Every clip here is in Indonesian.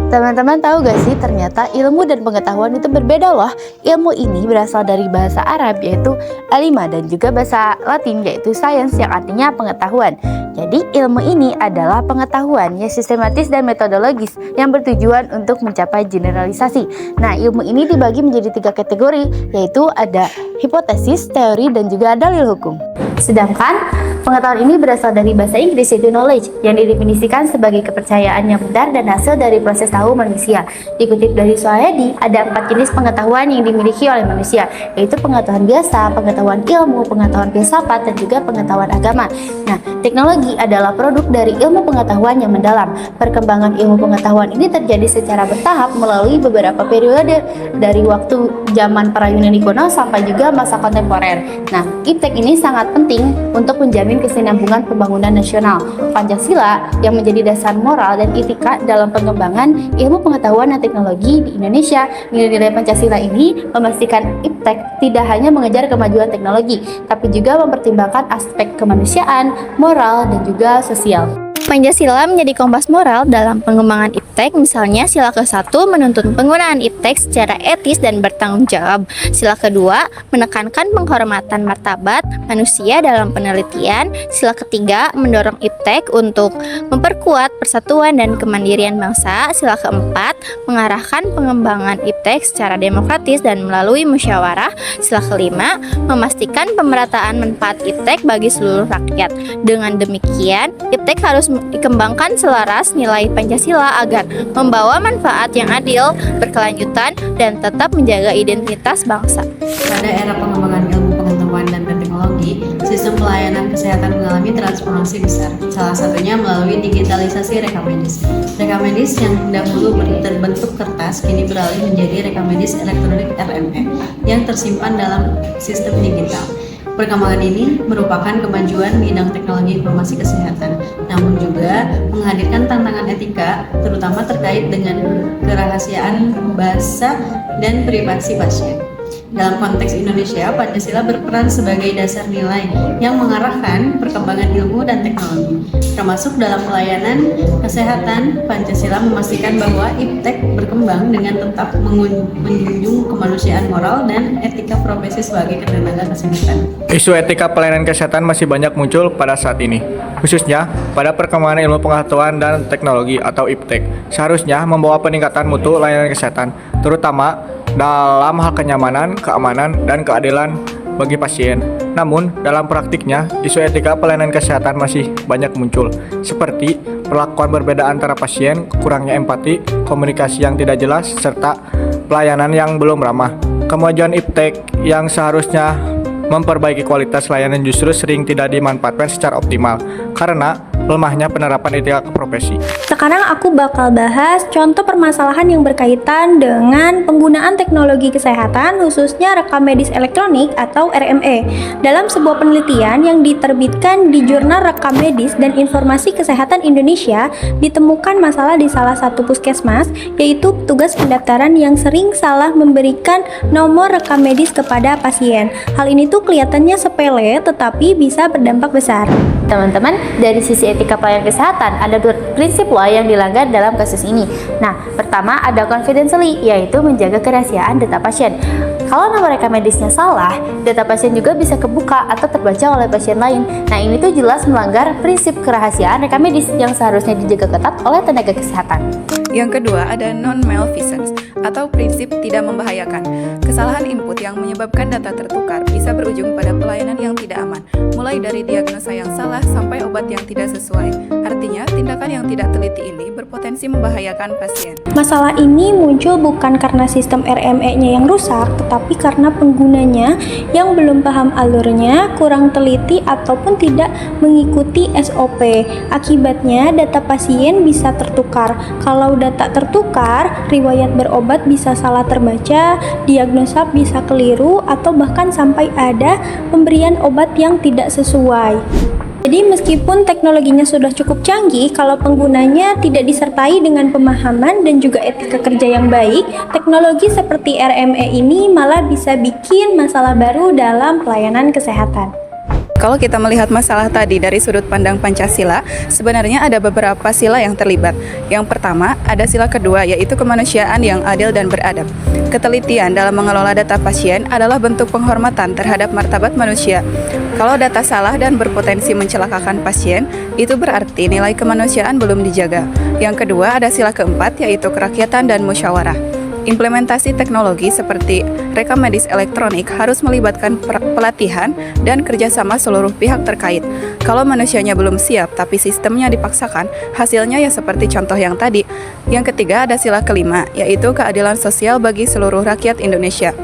Teman-teman tahu gak sih ternyata ilmu dan pengetahuan itu berbeda loh. Ilmu ini berasal dari bahasa Arab yaitu alima dan juga bahasa Latin yaitu science yang artinya pengetahuan. Jadi ilmu ini adalah pengetahuan yang sistematis dan metodologis yang bertujuan untuk mencapai generalisasi. Nah, ilmu ini dibagi menjadi 3 kategori yaitu ada hipotesis, teori, dan juga dalil hukum. Sedangkan pengetahuan ini berasal dari bahasa Inggris yaitu knowledge yang didefinisikan sebagai kepercayaan yang benar dan hasil dari proses tahu manusia. Dikutip dari Suhaili, ada 4 jenis pengetahuan yang dimiliki oleh manusia, yaitu pengetahuan biasa, pengetahuan ilmu, pengetahuan filsafat, dan juga pengetahuan agama. Nah, teknologi adalah produk dari ilmu pengetahuan yang mendalam. Perkembangan ilmu pengetahuan ini terjadi secara bertahap melalui beberapa periode dari waktu zaman para Yunani kuno sampai juga masa kontemporer. Nah, iptek ini sangat penting untuk menjamin kesinambungan pembangunan nasional. Pancasila yang menjadi dasar moral dan etika dalam pengembangan ilmu pengetahuan dan teknologi di Indonesia. Nilai-nilai Pancasila ini memastikan iptek tidak hanya mengejar kemajuan teknologi, tapi juga mempertimbangkan aspek kemanusiaan, moral, dan juga sosial. Pancasila menjadi kompas moral dalam pengembangan iptek, misalnya sila ke-1 menuntut penggunaan iptek secara etis dan bertanggung jawab. Sila kedua menekankan penghormatan martabat manusia dalam penelitian. Sila ketiga mendorong iptek untuk memperkuat persatuan dan kemandirian bangsa. Sila keempat mengarahkan pengembangan iptek secara demokratis dan melalui musyawarah. Sila kelima memastikan pemerataan manfaat iptek bagi seluruh rakyat. Dengan demikian, iptek harus dikembangkan selaras nilai Pancasila agar membawa manfaat yang adil, berkelanjutan, dan tetap menjaga identitas bangsa. Pada era pengembangan ilmu pengetahuan dan teknologi, sistem pelayanan kesehatan mengalami transformasi besar. Salah satunya melalui digitalisasi rekam medis. Rekam medis yang dahulu terbentuk kertas kini beralih menjadi rekam medis elektronik RME yang tersimpan dalam sistem digital. Perkembangan ini merupakan kemajuan bidang teknologi informasi kesehatan, namun juga menghadirkan tantangan etika, terutama terkait dengan kerahasiaan bahasa dan privasi pasien. Dalam konteks Indonesia, Pancasila berperan sebagai dasar nilai yang mengarahkan perkembangan ilmu dan teknologi. Termasuk dalam pelayanan kesehatan, Pancasila memastikan bahwa iptek berkembang dengan tetap menjunjung kemanusiaan moral dan etika profesi sebagai tenaga kesehatan. Isu etika pelayanan kesehatan masih banyak muncul pada saat ini, khususnya pada perkembangan ilmu pengetahuan dan teknologi atau iptek. Seharusnya membawa peningkatan mutu layanan kesehatan, terutama dalam hal kenyamanan, keamanan, dan keadilan bagi pasien. Namun, dalam praktiknya, isu etika pelayanan kesehatan masih banyak muncul, seperti perlakuan berbeda antara pasien, kurangnya empati, komunikasi yang tidak jelas, serta pelayanan yang belum ramah. Kemajuan iptek yang seharusnya memperbaiki kualitas layanan justru sering tidak dimanfaatkan secara optimal, karena lemahnya penerapan etika profesi. Sekarang aku bakal bahas contoh permasalahan yang berkaitan dengan penggunaan teknologi kesehatan, khususnya rekam medis elektronik atau RME. Dalam sebuah penelitian yang diterbitkan di Jurnal Rekam Medis dan Informasi Kesehatan Indonesia, ditemukan masalah di salah satu puskesmas, yaitu petugas pendaftaran yang sering salah memberikan nomor rekam medis kepada pasien. Hal ini tuh kelihatannya sepele, tetapi bisa berdampak besar. Teman-teman, dari sisi etika pelayanan kesehatan, ada 2 prinsip loh yang dilanggar dalam kasus ini. Nah, pertama ada confidentiality, yaitu menjaga kerahasiaan data pasien. Kalau nomor rekam medisnya salah, data pasien juga bisa kebuka atau terbaca oleh pasien lain. Nah, ini tuh jelas melanggar prinsip kerahasiaan rekam medis yang seharusnya dijaga ketat oleh tenaga kesehatan. Yang kedua ada non-malfeasance atau prinsip tidak membahayakan. Kesalahan input yang menyebabkan data tertukar bisa berujung pada pelayanan yang tidak aman, mulai dari diagnosa yang salah sampai obat yang tidak sesuai. Artinya, tindakan yang tidak teliti ini berpotensi membahayakan pasien. Masalah ini muncul bukan karena sistem RME-nya yang rusak, tetapi karena penggunanya yang belum paham alurnya, kurang teliti, ataupun tidak mengikuti SOP. Akibatnya, data pasien bisa tertukar. Kalau data tertukar, riwayat berobat bisa salah terbaca, diagnosa bisa keliru, atau bahkan sampai ada pemberian obat yang tidak sesuai. Jadi meskipun teknologinya sudah cukup canggih, kalau penggunanya tidak disertai dengan pemahaman dan juga etika kerja yang baik, teknologi seperti RME ini malah bisa bikin masalah baru dalam pelayanan kesehatan. Kalau kita melihat masalah tadi dari sudut pandang Pancasila, sebenarnya ada beberapa sila yang terlibat. Yang pertama, ada sila kedua, yaitu kemanusiaan yang adil dan beradab. Ketelitian dalam mengelola data pasien adalah bentuk penghormatan terhadap martabat manusia. Kalau data salah dan berpotensi mencelakakan pasien, itu berarti nilai kemanusiaan belum dijaga. Yang kedua, ada sila keempat, yaitu kerakyatan dan musyawarah. Implementasi teknologi seperti rekam medis elektronik harus melibatkan pelatihan dan kerjasama seluruh pihak terkait. Kalau manusianya belum siap tapi sistemnya dipaksakan, hasilnya ya seperti contoh yang tadi. Yang ketiga ada sila kelima, yaitu keadilan sosial bagi seluruh rakyat Indonesia.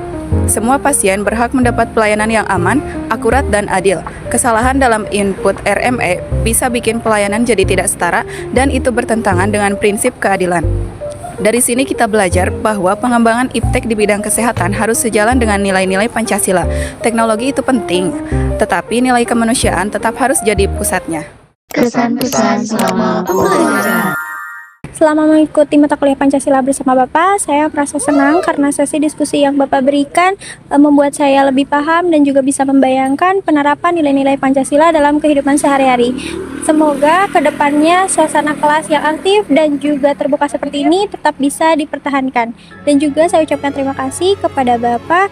Semua pasien berhak mendapat pelayanan yang aman, akurat, dan adil. Kesalahan dalam input RME bisa bikin pelayanan jadi tidak setara dan itu bertentangan dengan prinsip keadilan. Dari sini kita belajar bahwa pengembangan iptek di bidang kesehatan harus sejalan dengan nilai-nilai Pancasila. Teknologi itu penting, tetapi nilai kemanusiaan tetap harus jadi pusatnya. Kesan-pesan selama pembelajaran. Selama mengikuti mata kuliah Pancasila bersama Bapak, saya merasa senang karena sesi diskusi yang Bapak berikan membuat saya lebih paham dan juga bisa membayangkan penerapan nilai-nilai Pancasila dalam kehidupan sehari-hari. Semoga kedepannya suasana kelas yang aktif dan juga terbuka seperti ini tetap bisa dipertahankan. Dan juga saya ucapkan terima kasih kepada Bapak,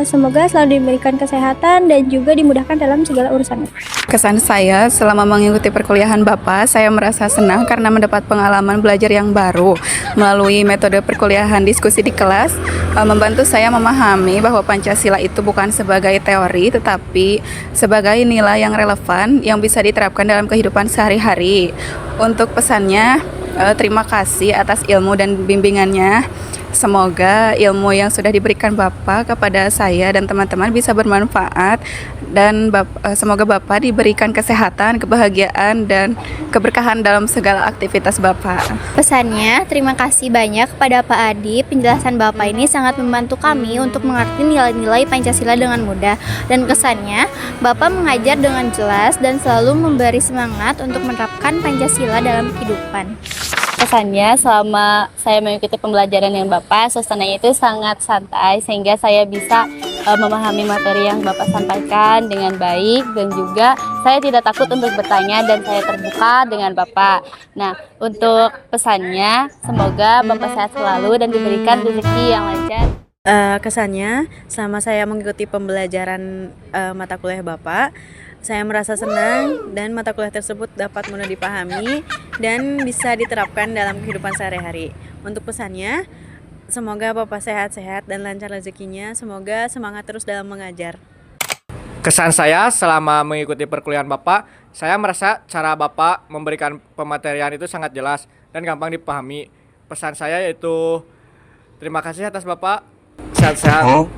semoga selalu diberikan kesehatan dan juga dimudahkan dalam segala urusannya. Kesan saya selama mengikuti perkuliahan Bapak, saya merasa senang karena mendapat pengalaman belajar yang baru. Melalui metode perkuliahan diskusi di kelas, membantu saya memahami bahwa Pancasila itu bukan sebagai teori, tetapi sebagai nilai yang relevan yang bisa diterapkan dalam kehidupan sehari-hari. Untuk pesannya, terima kasih atas ilmu dan bimbingannya. Semoga ilmu yang sudah diberikan Bapak kepada saya dan teman-teman bisa bermanfaat dan semoga Bapak diberikan kesehatan, kebahagiaan, dan keberkahan dalam segala aktivitas Bapak. Pesannya, terima kasih banyak kepada Pak Adi. Penjelasan Bapak ini sangat membantu kami untuk mengerti nilai-nilai Pancasila dengan mudah. Dan kesannya, Bapak mengajar dengan jelas dan selalu memberi semangat untuk menerapkan Pancasila dalam kehidupan. Kesannya selama saya mengikuti pembelajaran yang Bapak, suasananya itu sangat santai sehingga saya bisa memahami materi yang Bapak sampaikan dengan baik dan juga saya tidak takut untuk bertanya dan saya terbuka dengan Bapak. Nah, untuk pesannya semoga Bapak sehat selalu dan diberikan rezeki yang lancar. Kesannya selama saya mengikuti pembelajaran mata kuliah Bapak, saya merasa senang dan mata kuliah tersebut dapat mudah dipahami dan bisa diterapkan dalam kehidupan sehari-hari. Untuk pesannya, semoga Bapak sehat-sehat dan lancar rezekinya. Semoga semangat terus dalam mengajar. Kesan saya selama mengikuti perkuliahan Bapak, saya merasa cara Bapak memberikan pematerian itu sangat jelas dan gampang dipahami. Pesan saya yaitu terima kasih atas Bapak, sehat-sehat.